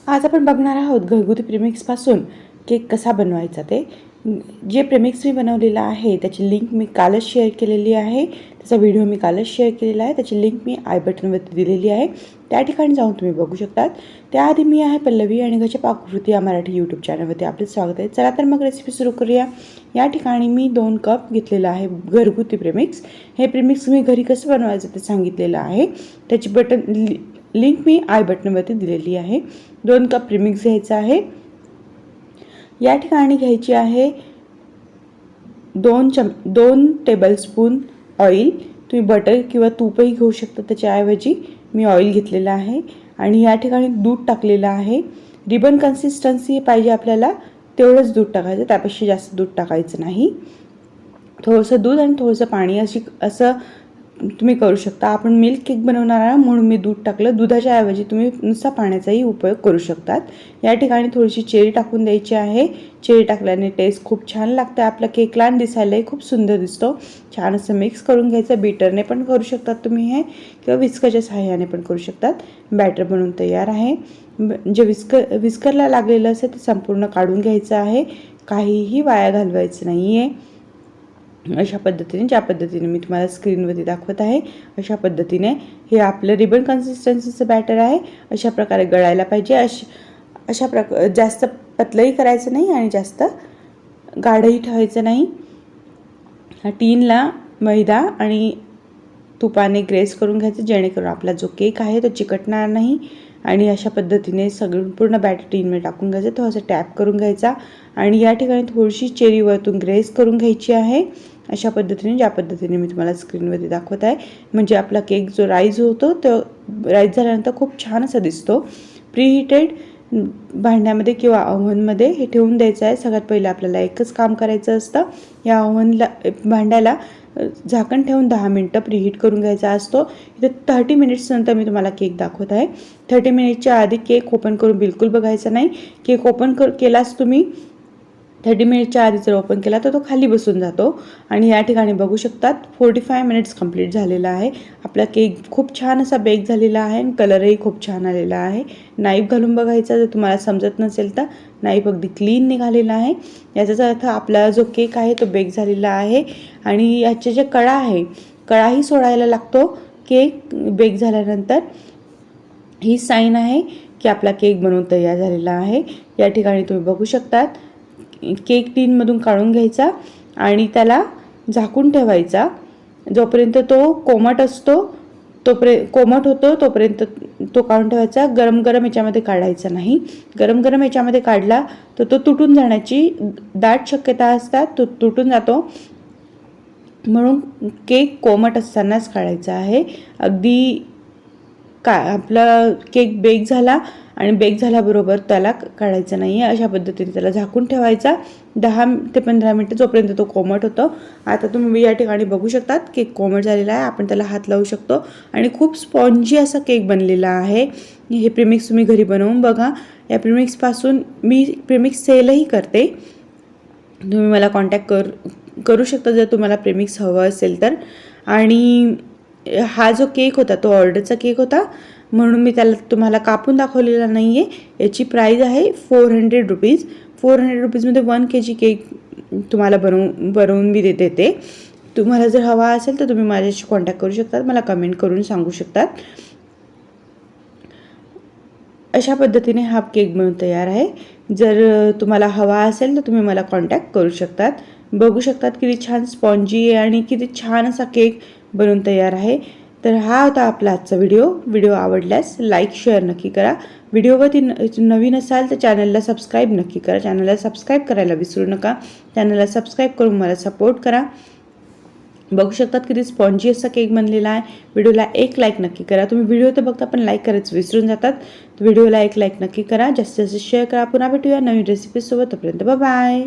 आज आपण बघणार आहोत घरगुती प्रेमिक्सपासून केक कसा बनवायचा ते. जे प्रेमिक्स मी बनवलेलं आहे त्याची लिंक मी कालच शेअर केलेली आहे. त्याचा व्हिडिओ मी कालच शेअर केलेला आहे. त्याची लिंक मी आय बटनवरती दिलेली आहे. त्या ठिकाणी जाऊन तुम्ही बघू शकतात. त्याआधी मी आहे पल्लवी आणि घरच्या पाककृती या मराठी यूट्यूब चॅनलवरती आपले स्वागत आहे. चला तर मग रेसिपी सुरू करूया. या ठिकाणी मी 2 कप घेतलेला आहे घरगुती प्रेमिक्स. हे प्रेमिक्स मी घरी कसं बनवायचं ते सांगितलेलं आहे. त्याची लिंक मी आय बटनवरती दिलेली आहे. 2 कप प्रीमिक्स घ्यायचा आहे. या ठिकाणी घ्यायची आहे 2 टेबलस्पून ऑइल. तुम्ही बटर किंवा तूपही घेऊ शकता, त्याच्याऐवजी मी ऑइल घेतलेलं आहे. आणि या ठिकाणी दूध टाकलेलं आहे. रिबन कन्सिस्टन्सी पाहिजे आपल्याला तेवढंच दूध टाकायचं, त्यापेक्षा जास्त दूध टाकायचं नाही. थोडंसं दूध आणि थोडंसं पाणी असं तुम्ही करू शकता. आपण मिल्क केक बनवणार आहे म्हणून मी दूध टाकलं. दुधाच्या ऐवजी तुम्ही नुसता पाण्याचाही उपयोग करू शकतात. या ठिकाणी थोडीशी चेरी टाकून द्यायची आहे. चेरी टाकल्याने टेस्ट खूप छान लागते आपल्या केकला आणि दिसायलाही खूप सुंदर दिसतो. छान असं मिक्स करून घ्यायचं. बीटरने पण करू शकतात तुम्ही हे, किंवा विस्करच्या सहाय्याने पण करू शकतात. बॅटर बनवून तयार आहे. जे विस्करला लागलेलं असेल ते संपूर्ण काढून घ्यायचं आहे. काहीही वाया घालवायचं नाही आहे. अशा पद्धतीने, ज्या पद्धतीने मी तुम्हाला स्क्रीनवरती दाखवत आहे अशा पद्धतीने हे आपलं रिबन कन्सिस्टन्सीचं बॅटर आहे. अशा प्रकारे गळायला पाहिजे. अशा प्रकारे जास्त पतलंही करायचं नाही आणि जास्त गाढही ठेवायचं नाही. टीनला मैदा आणि तुपाने ग्रेस करून घ्यायचं, जेणेकरून आपला जो केक आहे तो चिकटणार नाही. आणि अशा पद्धतीने सगळं पूर्ण बॅटर टीनमध्ये टाकून घ्यायचं. थोडासा टॅप करून घ्यायचा आणि या ठिकाणी थोडीशी चेरी वरतून ग्रेस करून घ्यायची आहे. अशा पद्धतीने, ज्या पद्धतीने मी तुम्हाला स्क्रीनवरती दाखवत आहे, म्हणजे आपला केक जो राईज होतो तो राईज झाल्यानंतर खूप छान असा दिसतो. प्रीहीटेड भांड्यामध्ये किंवा ओव्हनमध्ये हे ठेवून द्यायचं आहे. सगळ्यात पहिलं आपल्याला एकच काम करायचं असतं. या भांड्याला झाकण ठेवून 10 मिनटं प्रीहीट करून घ्यायचा असतो. इथे 30 मिनिट्स नंतर मी तुम्हाला केक दाखवत आहे. 30 मिनिटच्या आधी केक ओपन करून बिलकुल बघायचा नाही. केक ओपन केलाच तुम्ही 30 मिनिटच्या आधी जर ओपन केला तर तो खाली बसून जातो. आणि या ठिकाणी बघू शकतात 45 मिनिट्स कंप्लीट झालेला आहे. आपला केक खूप छान असा बेक झालेला आहे आणि कलरही खूप छान आलेला आहे. नाईफ घालून बघायचा जर तुम्हाला समजत नसेल तर. नाईफ अगदी क्लीन निघालेला आहे. याचाच अर्थ आपला जो केक आहे तो बेक झालेला आहे. आणि याचे जे कळाही सोडायला लागतो केक बेक झाल्यानंतर. ही साईन आहे की आपला केक बनवून तयार झालेला आहे. या ठिकाणी तुम्ही बघू शकतात. केक टीनमधून काढून घ्यायचा आणि त्याला झाकून ठेवायचा. जोपर्यंत तो कोमट होतो तोपर्यंत तो काढून ठेवायचा. गरम गरम याच्यामध्ये काढायचा नाही. गरम गरम याच्यामध्ये काढला तर तो तुटून जाण्याची दाट शक्यता असतात. तो तुटून जातो. म्हणून केक कोमट असतानाच काढायचा आहे. अगदी आपला केक बेक झाला आणि बेक झाल्याबरोबर त्याला काढायचं नाही आहे. अशा पद्धतीने त्याला झाकून ठेवायचा 10 ते 15 मिनटं, जोपर्यंत तो कोमट होतो. आता तुम्ही या ठिकाणी बघू शकतात केक कोमट झालेला आहे. आपण त्याला हात लावू शकतो आणि खूप स्पॉन्जी असा केक बनलेला आहे. हे प्रीमिक्स तुम्ही घरी बनवून बघा. या प्रीमिक्सपासून मी प्रीमिक्स सेलही करते. तुम्ही मला कॉन्टॅक्ट करू शकता जर तुम्हाला प्रेमिक्स हवं असेल तर. आणि हा जो केक होता तो ऑर्डरचा केक होता म्हणून मी त्याला तुम्हाला कापून दाखवलेला नाही आहे. याची प्राईज आहे 400 रुपीज. 400 रुपीजमध्ये 1 kg केक तुम्हाला बनवून मी देते. तुम्हाला जर हवा असेल तर तुम्ही माझ्याशी कॉन्टॅक्ट करू शकतात. मला कमेंट करून सांगू शकतात. अशा पद्धतीने हा केक बनवून तयार आहे. जर तुम्हाला हवा असेल तर तुम्ही मला कॉन्टॅक्ट करू शकतात. बघू शकतात किती छान स्पॉन्जी आहे आणि किती छान असा केक बनवून तयार आहे. तर हा होता आपला आजचा व्हिडिओ आवडल्यास लाईक शेअर नक्की करा. व्हिडिओवरती नवीन असाल तर चॅनलला सबस्क्राईब नक्की करा. चॅनलला सबस्क्राईब करायला विसरू नका. चॅनलला सबस्क्राईब करून मला सपोर्ट करा. बघू शकतात किती स्पॉन्जी असा केक बनलेला आहे. व्हिडिओला एक लाईक नक्की करा. तुम्ही व्हिडिओ तर बघता पण लाईक करायचं विसरून जातात. व्हिडिओला एक लाईक नक्की करा. जास्तीत जास्त शेअर करा. पुन्हा भेटूया नवीन रेसिपीसोबत. तोपर्यंत बाय.